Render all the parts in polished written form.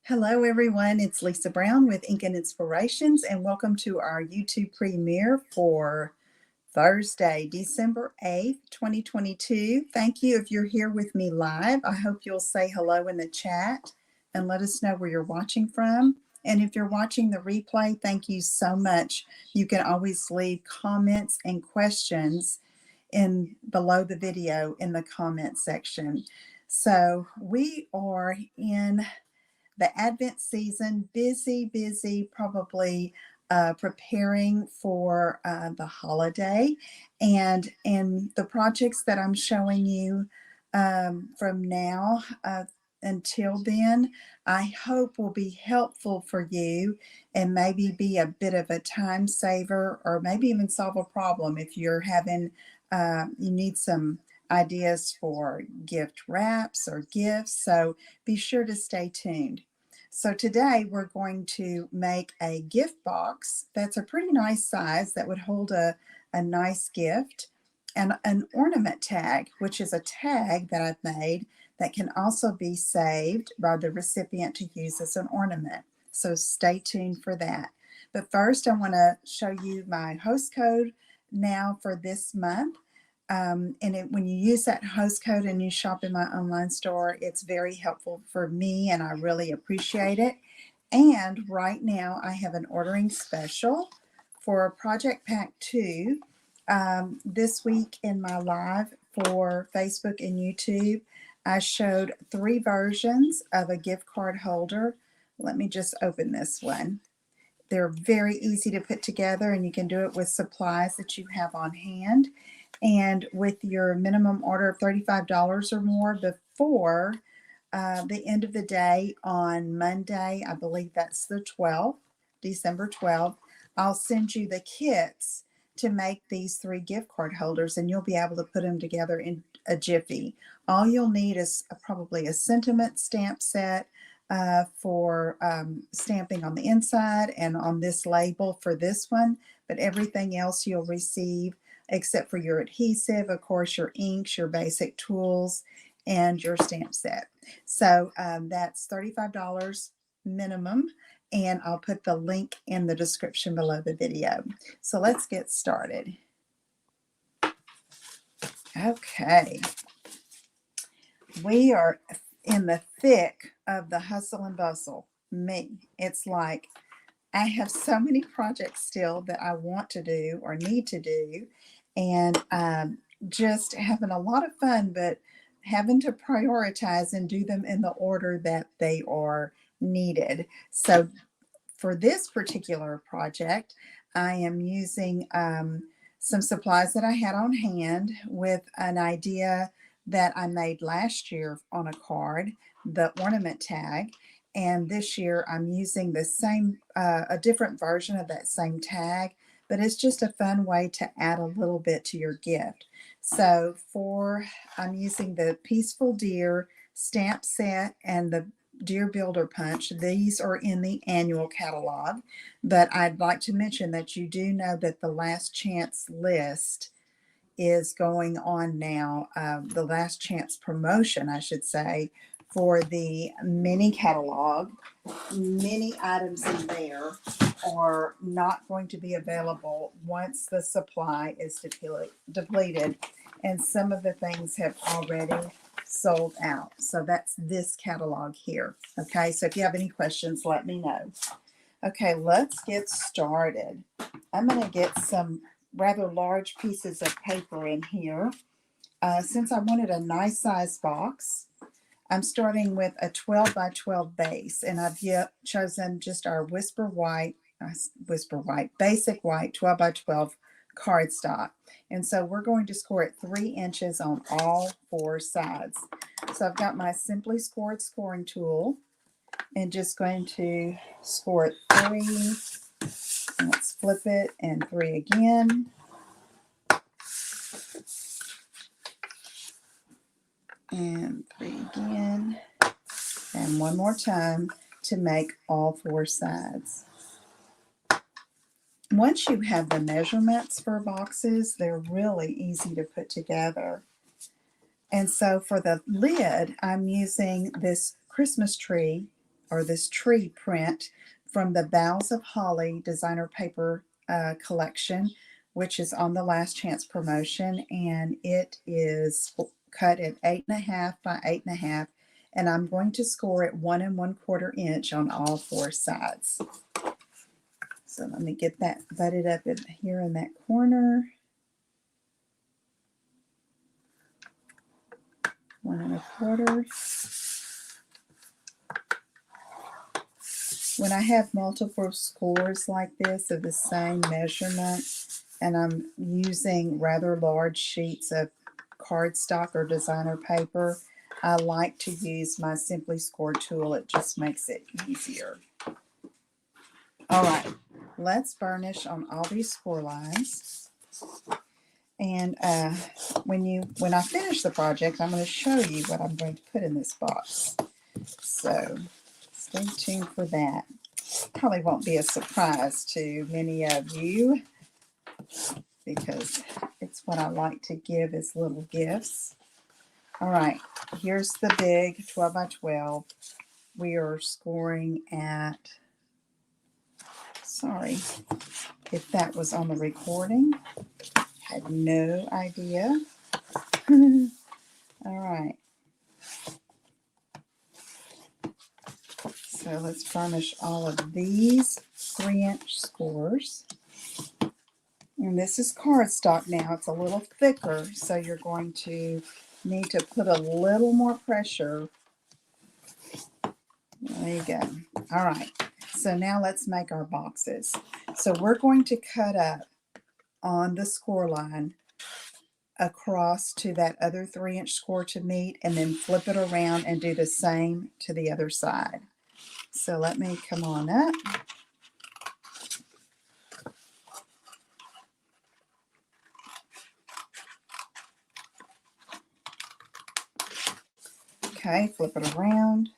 Hello, everyone. It's Lisa Brown with Ink and Inspirations, and welcome to our YouTube premiere for Thursday, December 8th, 2022. Thank you if you're here with me live. I hope you'll say hello in the chat and let us know where you're watching from. And if you're watching the replay, thank you so much. You can always leave comments and questions in below the video in the comment section. So we are in the Advent season, busy, probably preparing for the holiday. And the projects that I'm showing you from now until then, I hope will be helpful for you and maybe be a bit of a time saver, or maybe even solve a problem if you're having, you need some ideas for gift wraps or gifts. So be sure to stay tuned. So today we're going to make a gift box that's a pretty nice size that would hold a nice gift, and an ornament tag, which is a tag that I've made that can also be saved by the recipient to use as an ornament. So stay tuned for that. But first, I want to show you my host code now for this month. When you use that host code and you shop in my online store, it's very helpful for me and I really appreciate it. And right now I have an ordering special for Project Pack 2. This week in my live for Facebook and YouTube, I showed 3 versions of a gift card holder. Let me just open this one. They're very easy to put together, and you can do it with supplies that you have on hand. And with your minimum order of $35 or more before the end of the day on Monday, I believe that's the 12th, December 12th, I'll send you the kits to make these 3 gift card holders, and you'll be able to put them together in a jiffy. All you'll need is probably a sentiment stamp set for stamping on the inside and on this label for this one, but everything else you'll receive except for your adhesive, of course, your inks, your basic tools, and your stamp set. So that's $35 minimum, and I'll put the link in the description below the video. So let's get started. Okay, we are in the thick of the hustle and bustle. It's like I have so many projects still that I want to do or need to do, and just having a lot of fun, but having to prioritize and do them in the order that they are needed. So for this particular project, I am using some supplies that I had on hand with an idea that I made last year on a card, the ornament tag. And this year I'm using the same, a different version of that same tag, but it's just a fun way to add a little bit to your gift. So I'm using the Peaceful Deer stamp set and the Deer Builder Punch. These are in the annual catalog, but I'd like to mention that you do know that the last chance list is going on now, the last chance promotion, I should say, for the mini catalog. Many items in there are not going to be available once the supply is depleted, and some of the things have already sold out. So that's this catalog here. Okay, so if you have any questions, let me know. Okay, let's get started. I'm going to get some rather large pieces of paper in here. Since I wanted a nice size box, I'm starting with a 12 by 12 base, and I've chosen just our basic white 12 by 12 cardstock. And so we're going to score it 3 inches on all 4 sides. So I've got my Simply Scored scoring tool and just going to score it 3. Let's flip it, and 3 again. And 3 again. And one more time to make all 4 sides. Once you have the measurements for boxes, they're really easy to put together. And so for the lid, I'm using this Christmas tree or this tree print from the Boughs of Holly designer paper collection, which is on the Last Chance promotion, and it is cut at 8.5 by 8.5, and I'm going to score it 1 1/4 inch on all 4 sides. So let me get that butted up in here in that corner. 1 1/4. When I have multiple scores like this of the same measurement, and I'm using rather large sheets of cardstock or designer paper, I like to use my Simply Score tool. It just makes it easier. All right, let's burnish on all these score lines. And when I finish the project, I'm going to show you what I'm going to put in this box. So stay tuned for that. Probably won't be a surprise to many of you because it's what I like to give as little gifts. All right, here's the big 12 by 12. We are scoring at, sorry if that was on the recording, had no idea. All right, so let's burnish all of these 3-inch scores. And this is cardstock now. It's a little thicker, so you're going to need to put a little more pressure. There you go. All right, so now let's make our boxes. So we're going to cut up on the score line across to that other 3-inch score to meet, and then flip it around and do the same to the other side. So let me come on up. Okay, flip it around.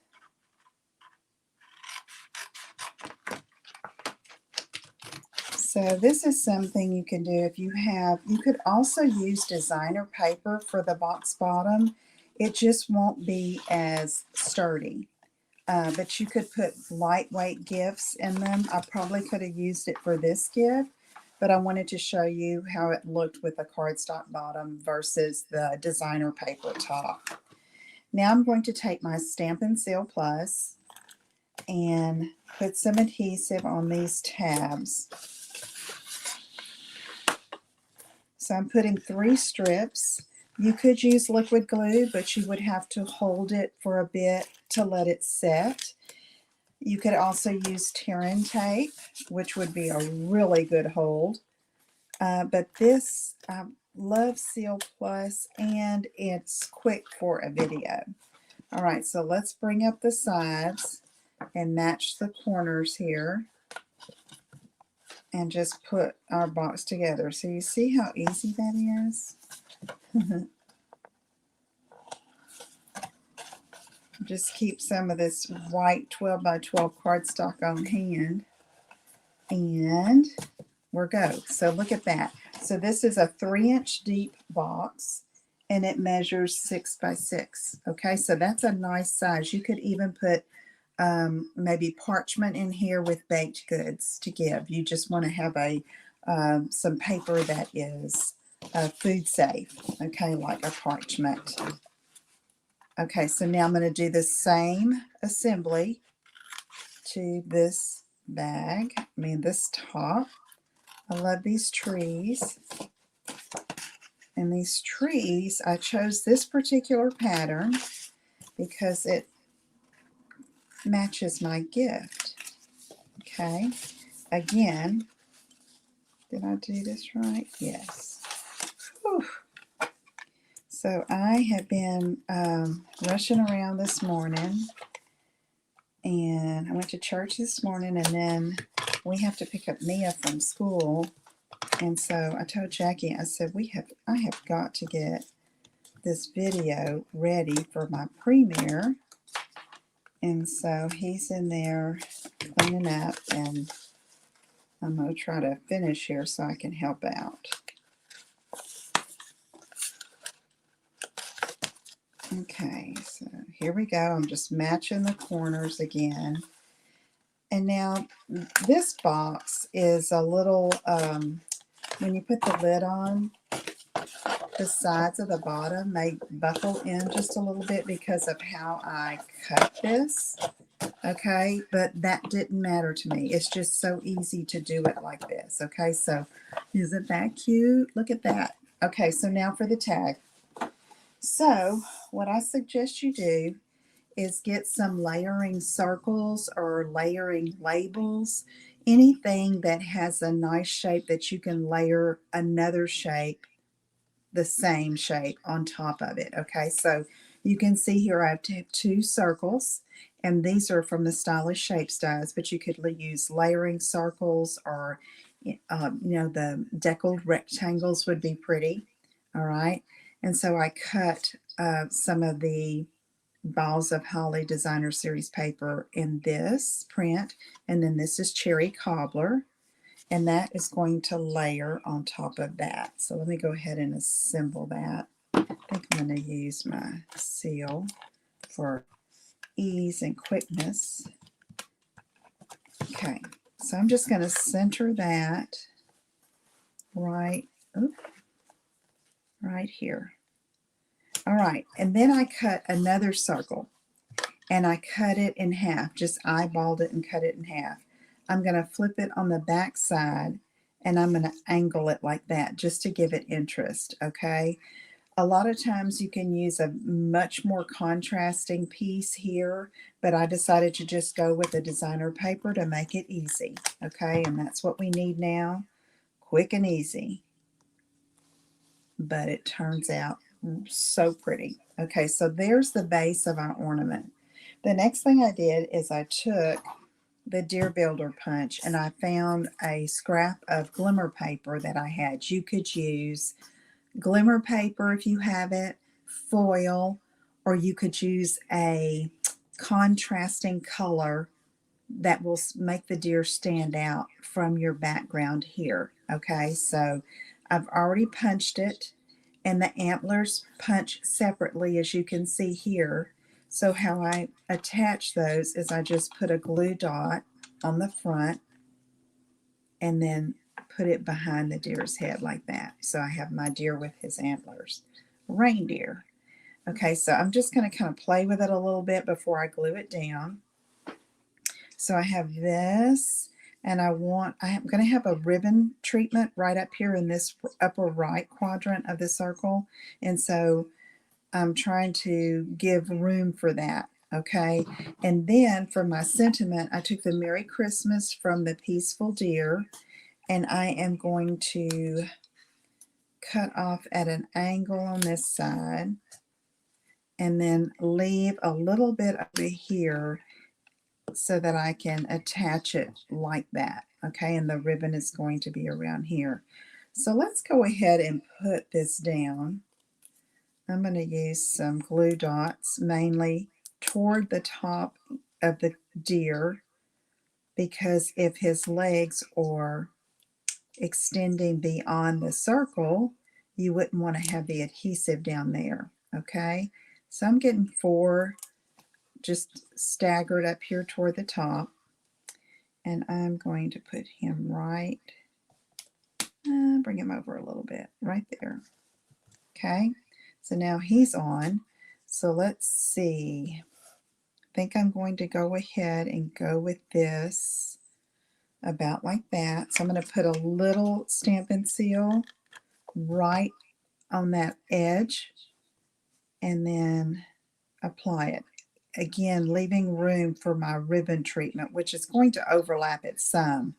So this is something you can do if you have, you could also use designer paper for the box bottom. It just won't be as sturdy. But you could put lightweight gifts in them. I probably could have used it for this gift, but I wanted to show you how it looked with the cardstock bottom versus the designer paper top. Now I'm going to take my Stampin' Seal Plus and put some adhesive on these tabs. So I'm putting 3 strips. You could use liquid glue, but you would have to hold it for a bit to let it set. You could also use tear-in tape, which would be a really good hold. But this, I love Seal Plus, and it's quick for a video. All right, so let's bring up the sides and match the corners here and just put our box together. So you see how easy that is? Just keep some of this white 12 by 12 cardstock on hand, and we're go. So look at that. So this is a 3-inch deep box, and it measures 6 by 6. Okay, so that's a nice size. You could even put maybe parchment in here with baked goods to give. You just want to have a some paper that is food safe. Okay, like a parchment. Okay, so now I'm going to do the same assembly to this bag. This top. I love these trees. And these trees, I chose this particular pattern because it matches my gift. Okay, again, did I do this right? Yes. Whew. So I have been rushing around this morning, and I went to church this morning, and then we have to pick up Mia from school. And so I told Jackie, I said, I have got to get this video ready for my premiere. And so he's in there cleaning up, and I'm going to try to finish here so I can help out. Okay, so here we go. I'm just matching the corners again. And now this box is a little, when you put the lid on, the sides of the bottom may buckle in just a little bit because of how I cut this. Okay, but that didn't matter to me. It's just so easy to do it like this. Okay, so isn't that cute? Look at that. Okay, so now for the tag. So what I suggest you do is get some layering circles or layering labels, anything that has a nice shape that you can layer another shape, the same shape on top of it. Okay, so you can see here I have two circles, and these are from the Stylish Shapes dies, but you could use layering circles, or the deckled rectangles would be pretty. All right, and so I cut some of the balls of holly designer series paper in this print, and then this is cherry cobbler, and that is going to layer on top of that. So let me go ahead and assemble that. I think I'm going to use my seal for ease and quickness. Okay, so I'm just going to center that right here. All right, and then I cut another circle, and I cut it in half, just eyeballed it and cut it in half. I'm going to flip it on the back side, and I'm going to angle it like that just to give it interest, okay? A lot of times you can use a much more contrasting piece here, but I decided to just go with the designer paper to make it easy, okay? And that's what we need now, quick and easy. But it turns out so pretty. Okay, so there's the base of our ornament. The next thing I did is I took the Deer Builder punch, and I found a scrap of glimmer paper that I had. You could use glimmer paper if you have it, foil, or you could use a contrasting color that will make the deer stand out from your background here. Okay, so I've already punched it, and the antlers punch separately, as you can see here. So how I attach those is I just put a glue dot on the front and then put it behind the deer's head like that. So I have my deer with his antlers. Reindeer. Okay, so I'm just going to kind of play with it a little bit before I glue it down. So I have this, and I'm going to have a ribbon treatment right up here in this upper right quadrant of the circle. And so I'm trying to give room for that. Okay, and then for my sentiment, I took the Merry Christmas from the Peaceful Deer, and I am going to cut off at an angle on this side and then leave a little bit over here so that I can attach it like that. Okay, and the ribbon is going to be around here. So let's go ahead and put this down. I'm going to use some glue dots mainly toward the top of the deer, because if his legs are extending beyond the circle, you wouldn't want to have the adhesive down there. Okay, so I'm getting 4 just staggered up here toward the top, and I'm going to put him right, bring him over a little bit, right there. Okay, so now he's on. So let's see. I think I'm going to go ahead and go with this about like that. So I'm going to put a little Stampin' Seal right on that edge and then apply it. Again, leaving room for my ribbon treatment, which is going to overlap it some,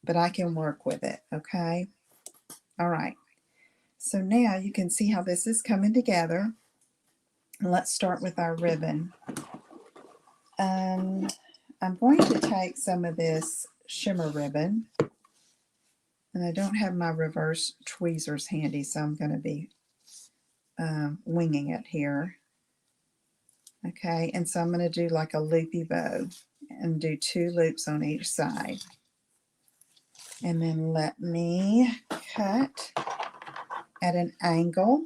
but I can work with it, okay? All right, so now you can see how this is coming together. Let's start with our ribbon. I'm going to take some of this shimmer ribbon, and I don't have my reverse tweezers handy, so I'm going to be winging it here. Okay, and so I'm going to do like a loopy bow and do 2 loops on each side. And then let me cut at an angle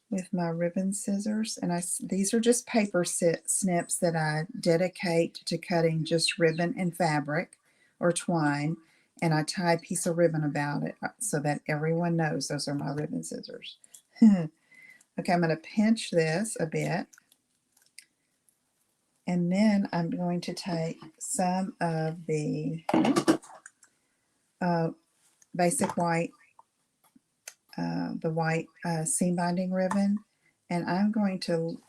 with my ribbon scissors. And these are just paper snips that I dedicate to cutting just ribbon and fabric or twine. And I tie a piece of ribbon about it so that everyone knows those are my ribbon scissors. Okay, I'm going to pinch this a bit. And then I'm going to take some of the basic white, the white seam binding ribbon, and I'm going to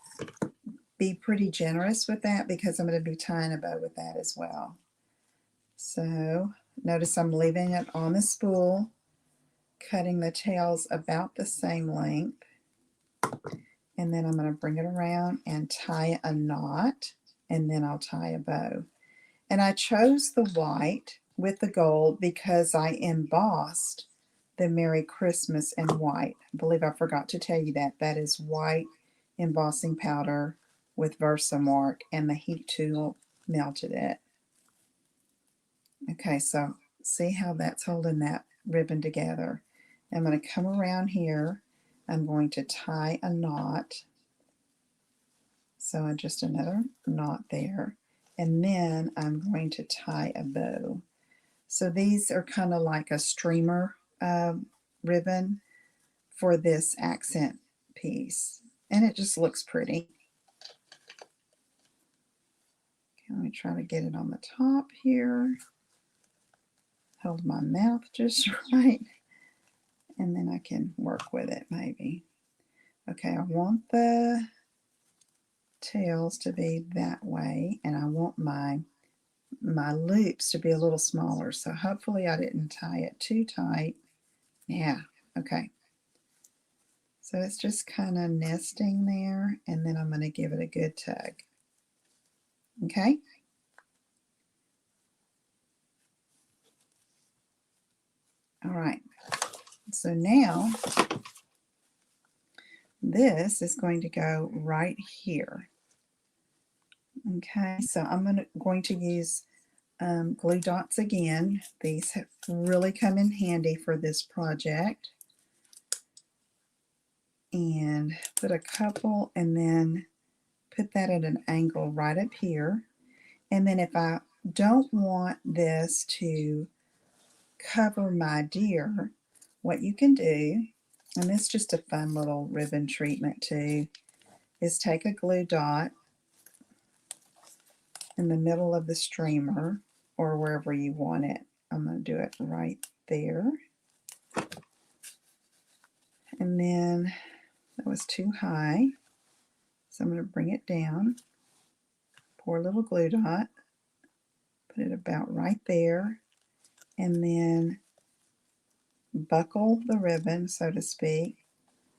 be pretty generous with that because I'm going to be tying a bow with that as well. So notice I'm leaving it on the spool, cutting the tails about the same length, and then I'm going to bring it around and tie a knot, and then I'll tie a bow. And I chose the white with the gold because I embossed the Merry Christmas in white. I believe I forgot to tell you that. That is white embossing powder with Versamark, and the heat tool melted it. Okay, so see how that's holding that ribbon together. I'm going to come around here. I'm going to tie a knot. So just another knot there. And then I'm going to tie a bow. So these are kind of like a streamer ribbon for this accent piece. And it just looks pretty. Okay, let me try to get it on the top here. Hold my mouth just right. And then I can work with it maybe. Okay, I want the tails to be that way, and I want my loops to be a little smaller. So hopefully I didn't tie it too tight. Yeah, okay. So it's just kind of nesting there, and then I'm going to give it a good tug. Okay. All right. So now this is going to go right here. Okay, so I'm going to use glue dots again. These have really come in handy for this project. And put a couple, and then put that at an angle right up here. And then if I don't want this to cover my deer, what you can do, and this is just a fun little ribbon treatment too, is take a glue dot in the middle of the streamer or wherever you want it. I'm going to do it right there. And then that was too high, so I'm going to bring it down, pour a little glue dot, put it about right there, and then buckle the ribbon, so to speak,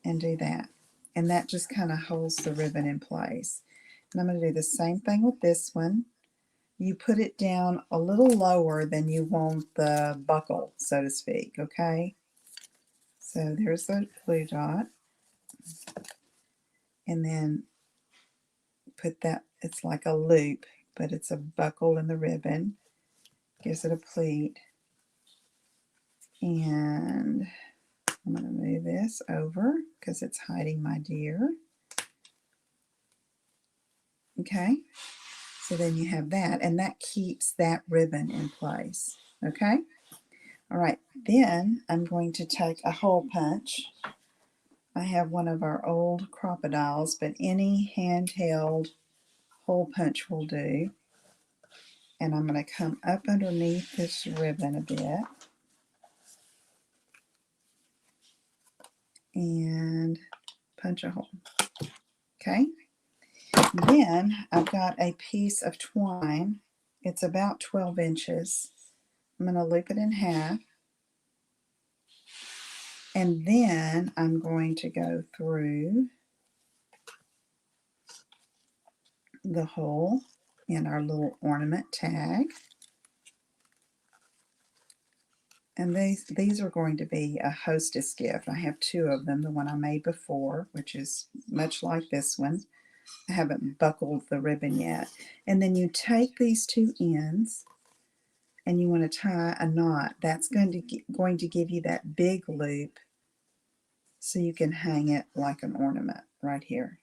and do that. And that just kind of holds the ribbon in place. And I'm going to do the same thing with this one. You put it down a little lower than you want the buckle, so to speak, okay? So there's the glue dot. And then put that, it's like a loop, but it's a buckle in the ribbon. Gives it a pleat. And I'm going to move this over because it's hiding my deer. Okay, so then you have that, and that keeps that ribbon in place. Okay, all right, then I'm going to take a hole punch. I have one of our old crocodiles, but any handheld hole punch will do. And I'm going to come up underneath this ribbon a bit. And punch a hole. Okay, then I've got a piece of twine. It's about 12 inches. I'm going to loop it in half. And then I'm going to go through the hole in our little ornament tag. And these are going to be a hostess gift. I have two of them. The one I made before, which is much like this one. I haven't buckled the ribbon yet. And then you take these two ends and you want to tie a knot. That's going to give you that big loop so you can hang it like an ornament right here.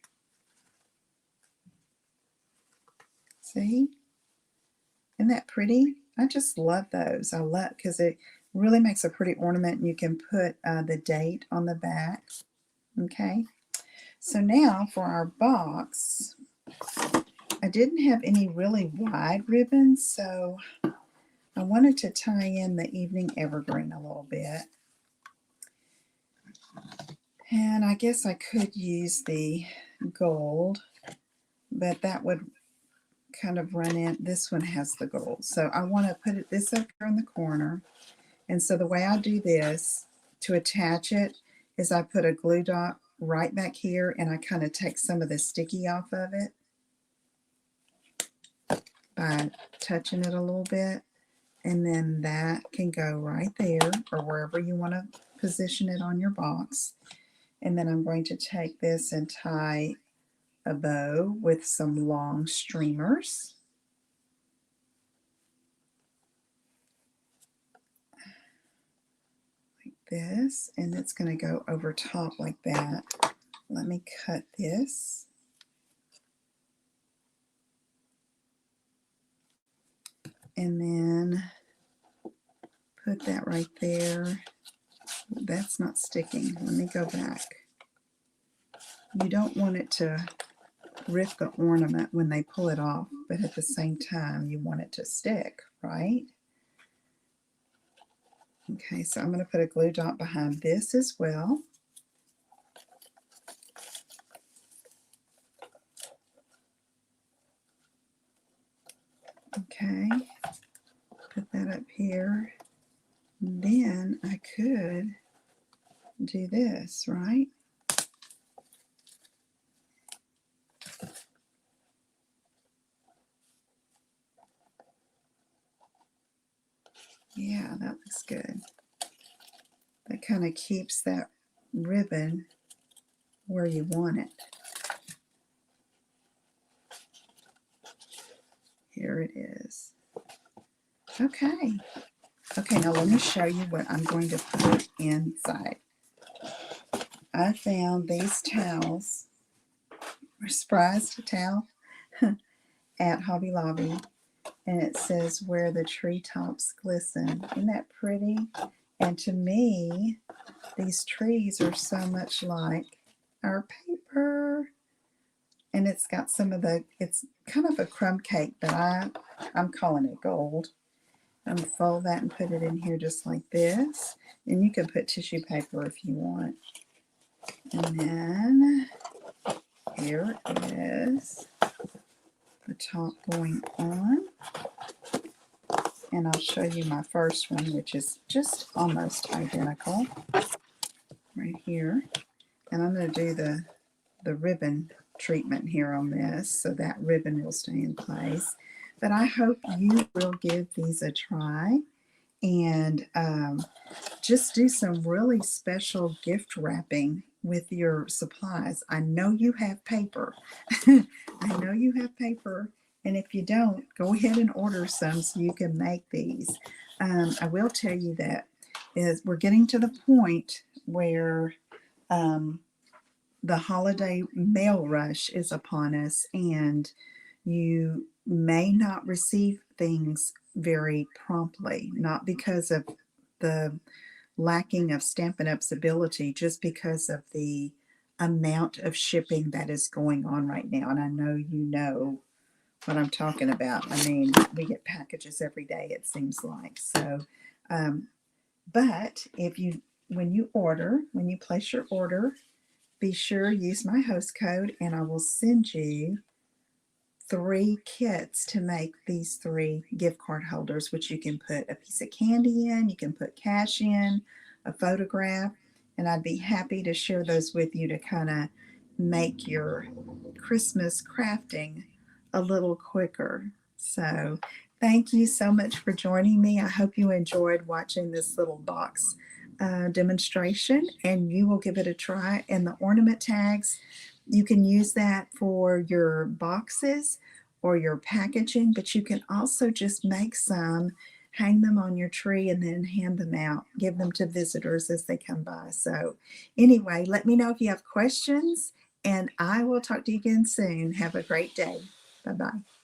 See? Isn't that pretty? I just love those. I love because it really makes a pretty ornament, and you can put the date on the back. Okay, so now for our box, I didn't have any really wide ribbons, so I wanted to tie in the evening evergreen a little bit. And I guess I could use the gold, but that would kind of run in. This one has the gold, so I want to put this up here in the corner. And so the way I do this to attach it is I put a glue dot right back here, and I kind of take some of the sticky off of it by touching it a little bit, and then that can go right there or wherever you want to position it on your box. And then I'm going to take this and tie a bow with some long streamers. Like this, and it's going to go over top like that. Let me cut this. And then put that right there. That's not sticking. Let me go back. You don't want it to rip the ornament when they pull it off, but at the same time you want it to stick, right? Okay, so I'm going to put a glue dot behind this as well. Okay, put that up here. Then I could do this, right? Yeah, that looks good. That kind of keeps that ribbon where you want it. Here it is. Okay. Okay, now let me show you what I'm going to put inside. I found these towels, surprise towel, at Hobby Lobby, and it says where the treetops glisten. Isn't that pretty? And to me, these trees are so much like our paper. And it's got some of the, it's kind of a crumb cake, but I'm calling it gold. I'm going to fold that and put it in here just like this. And you can put tissue paper if you want. And then here is the top going on. And I'll show you my first one, which is just almost identical right here. And I'm going to do the ribbon treatment here on this, so that ribbon will stay in place. But I hope you will give these a try and just do some really special gift wrapping with your supplies. I know you have paper. I know you have paper, and if you don't, go ahead and order some so you can make these. I will tell you that we're getting to the point where the holiday mail rush is upon us, and you may not receive things very promptly, not because of the lacking of Stampin' Up's ability, just because of the amount of shipping that is going on right now. And I know you know what I'm talking about. I mean, we get packages every day, it seems like. So, but if you, when you place your order, be sure use my host code, and I will send you 3 kits to make these 3 gift card holders, which you can put a piece of candy in, you can put cash in, a photograph, and I'd be happy to share those with you to kind of make your Christmas crafting a little quicker. So thank you so much for joining me. I hope you enjoyed watching this little box demonstration, and you will give it a try. And the ornament tags, you can use that for your boxes or your packaging, but you can also just make some, hang them on your tree and then hand them out, give them to visitors as they come by. So, anyway, let me know if you have questions, and I will talk to you again soon. Have a great day. Bye bye.